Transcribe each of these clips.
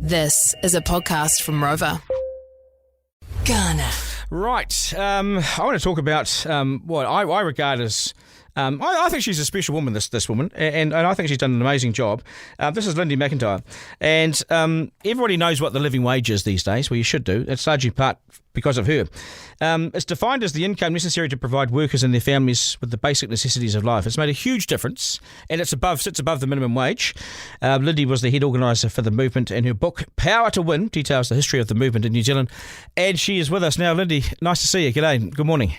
This is a podcast from Rover. Garner. Right. I want to talk about what I regard as... I think she's a special woman, this woman, and I think she's done an amazing job. This is Lyndy McIntyre. And everybody knows what the living wage is these days. Well, you should do. It's largely part because of her. It's defined as the income necessary to provide workers and their families with the basic necessities of life. It's made a huge difference, and sits above the minimum wage. Lyndy was the head organiser for the movement, and her book, Power to Win, details the history of the movement in New Zealand. And she is with us now. Lyndy, nice to see you. G'day. Good morning.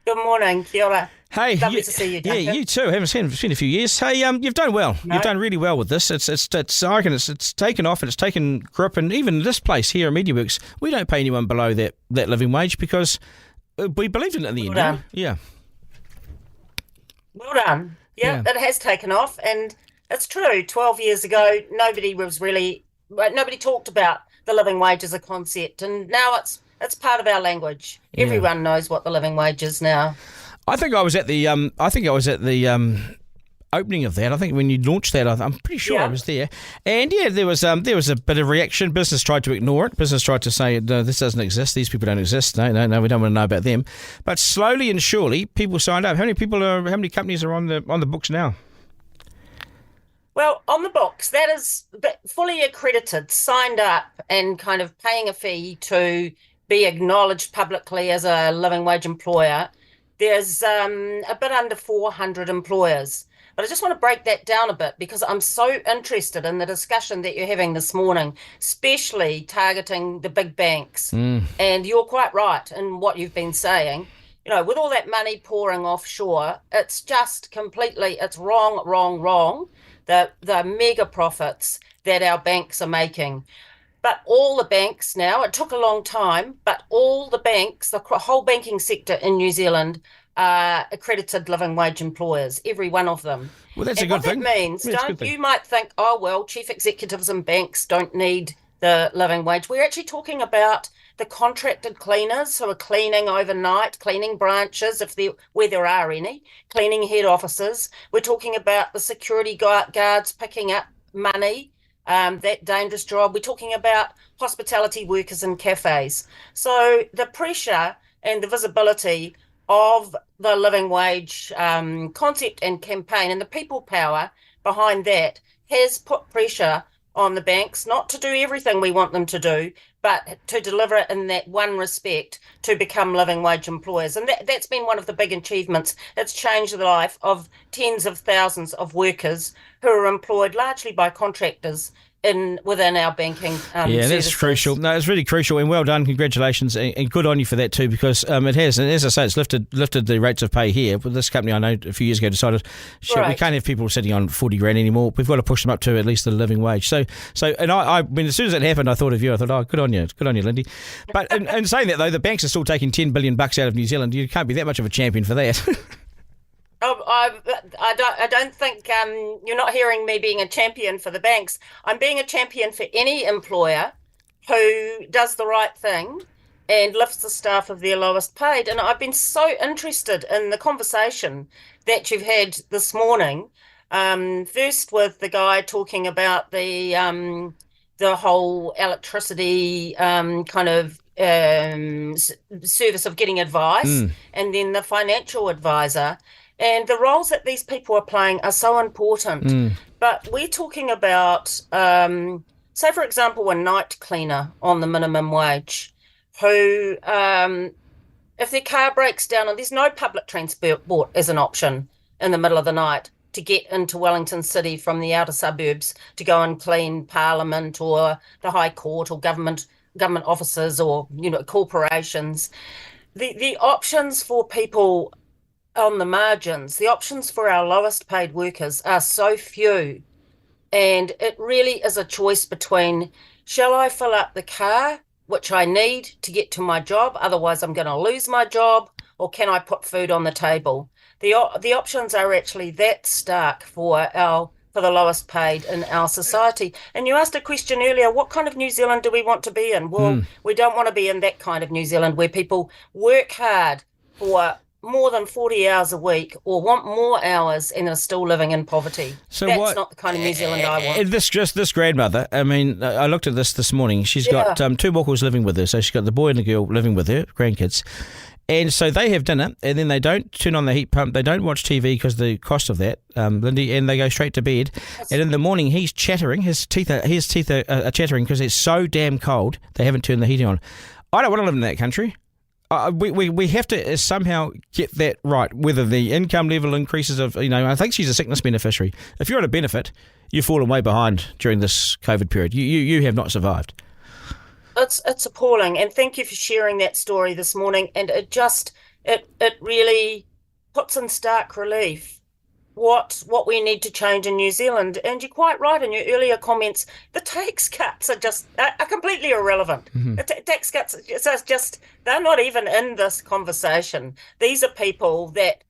Good morning, kia ora. Hey, lovely to see you, Duncan. Yeah, you too. Haven't seen it's been a few years. Hey, you've done well. No. You've done really well with this. I reckon it's taken off and it's taken grip. And even this place here at MediaWorks, we don't pay anyone below that living wage because we believed in it in the end. Done. Yeah. Well done. Yeah, it has taken off, and it's true. 12 years ago, nobody talked about the living wage as a concept, and now it's part of our language. Yeah. Everyone knows what the living wage is now. I think I was at the opening of that. I think when you launched that, I'm pretty sure I was there. And yeah, there was a bit of reaction. Business tried to ignore it. Business tried to say, no, this doesn't exist. These people don't exist. No, we don't want to know about them. But slowly and surely, people signed up. How many companies are on the books now? Well, on the books, that is fully accredited, signed up, and kind of paying a fee to be acknowledged publicly as a living wage employer. There's a bit under 400 employers. But I just want to break that down a bit because I'm so interested in the discussion that you're having this morning, especially targeting the big banks. And you're quite right in what you've been saying. You know, with all that money pouring offshore, it's just it's wrong. The mega profits that our banks are making. But all the banks now, it took a long time, but all the banks, the whole banking sector in New Zealand are accredited living wage employers, every one of them. Well, that's a good thing. What that means, you might think, oh, well, chief executives and banks don't need the living wage. We're actually talking about the contracted cleaners who are cleaning overnight, cleaning branches, where there are any, cleaning head offices. We're talking about the security guards picking up money, that dangerous job. We're talking about hospitality workers in cafes. So the pressure and the visibility of the living wage concept and campaign and the people power behind that has put pressure on the banks not to do everything we want them to do, but to deliver it in that one respect, to become living wage employers. And that's been one of the big achievements. It's changed the life of tens of thousands of workers who are employed largely by contractors within our banking yeah, that's services. crucial. No, it's really crucial, and well done. Congratulations, and good on you for that too, because it has, and as I say, it's lifted the rates of pay here. But this company I know a few years ago decided, we can't have people sitting on 40 grand anymore. We've got to push them up to at least the living wage. So, and I mean, as soon as it happened, I thought of you. I thought, oh, good on you, Lyndy. But in saying that though, the banks are still taking $10 billion out of New Zealand. You can't be that much of a champion for that. I don't think you're not hearing me being a champion for the banks. I'm being a champion for any employer who does the right thing and lifts the staff of their lowest paid. And I've been so interested in the conversation that you've had this morning. First with the guy talking about the whole electricity kind of service of getting advice, and then the financial advisor. And the roles that these people are playing are so important. But we're talking about, say, for example, a night cleaner on the minimum wage who, if their car breaks down and there's no public transport as an option in the middle of the night to get into Wellington City from the outer suburbs to go and clean Parliament or the High Court or government offices or, corporations, the options for people on the margins, the options for our lowest paid workers are so few. And it really is a choice between, shall I fill up the car, which I need to get to my job, otherwise I'm going to lose my job, or can I put food on the table? The options are actually that stark for the lowest paid in our society. And you asked a question earlier, what kind of New Zealand do we want to be in? Well, we don't want to be in that kind of New Zealand where people work hard for more than 40 hours a week or want more hours and are still living in poverty. So that's not the kind of New Zealand I want. This grandmother, I mean, I looked at this morning. She's got two walkers living with her. So she's got the boy and the girl living with her, grandkids. And so they have dinner, and then they don't turn on the heat pump. They don't watch TV because the cost of that, Lyndy, and they go straight to bed. And in the morning, he's chattering. His teeth are chattering because it's so damn cold. They haven't turned the heating on. I don't want to live in that country. We have to somehow get that right. Whether the income level increases I think she's a sickness beneficiary. If you're on a benefit, you've fallen way behind during this COVID period. You have not survived. It's appalling, and thank you for sharing that story this morning. And it really puts in stark relief what we need to change in New Zealand. And you're quite right in your earlier comments. The tax cuts are completely irrelevant. Mm-hmm. The tax cuts they're not even in this conversation. These are people that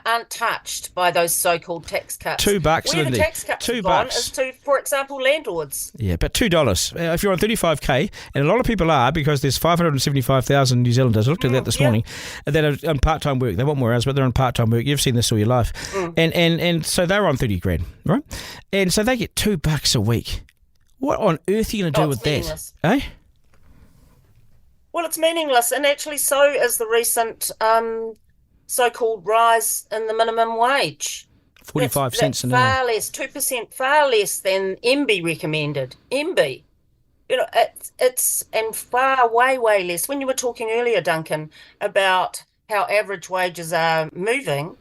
aren't touched by those so-called tax cuts. $2, Where Lyndy. The tax cuts have gone is to, for example, landlords. Yeah, but $2. If you're on 35K, and a lot of people are, because there's 575,000 New Zealanders, I looked at that this morning, that are on part-time work. They want more hours, but they're on part-time work. You've seen this all your life. And so they're on 30 grand, right? And so they get $2 a week. What on earth are you going to do with that? Eh? Well, it's meaningless, and actually so is the recent so-called rise in the minimum wage. 45 cents an hour. Far less, 2%, far less than MB recommended. MB. It's and far, way less. When you were talking earlier, Duncan, about how average wages are moving,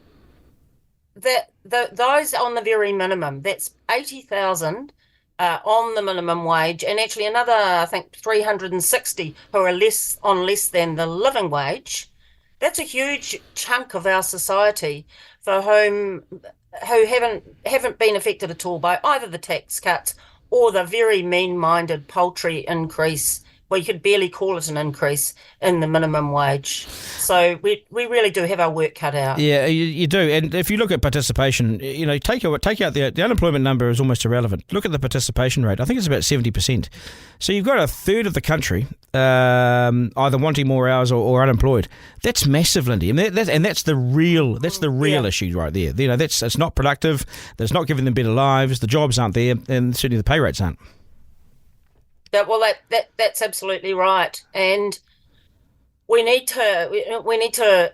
those on the very minimum, that's 80,000 on the minimum wage, and actually another, I think, 360 who are less than the living wage. That's a huge chunk of our society for who haven't been affected at all by either the tax cuts or the very mean-minded paltry increase. Well, you could barely call it an increase in the minimum wage. So we really do have our work cut out. Yeah, you do. And if you look at participation, take out the unemployment number is almost irrelevant. Look at the participation rate. I think it's about 70%. So you've got a third of the country either wanting more hours or unemployed. That's massive, Lyndy. And that's the real issue right there. It's not productive. That's not giving them better lives. The jobs aren't there, and certainly the pay rates aren't. That's absolutely right, and we need to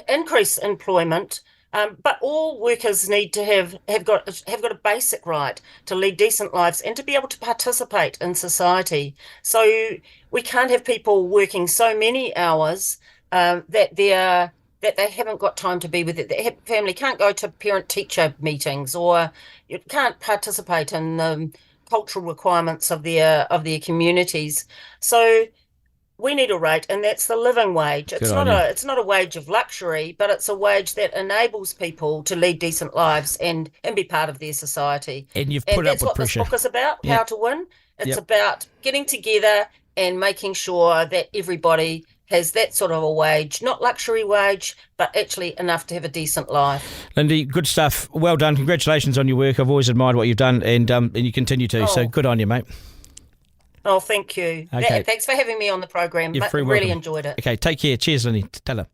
increase employment, but all workers need to have got a basic right to lead decent lives and to be able to participate in society. So we can't have people working so many hours that they haven't got time to be with it. Their family can't go to parent-teacher meetings, or you can't participate in the cultural requirements of their communities. So we need a rate, and that's the living wage. It's not a wage of luxury, but it's a wage that enables people to lead decent lives and be part of their society. And you've put up with pressure. That's what this book is about, How to Win. It's about getting together and making sure that everybody has that sort of a wage, not luxury wage, but actually enough to have a decent life. Lyndy, good stuff. Well done. Congratulations on your work. I've always admired what you've done, and you continue to. So good on you, mate. Oh, thank you. Okay. Thanks for having me on the program. You're very really welcome. Enjoyed it. Okay, take care. Cheers, Lyndy. Tell her.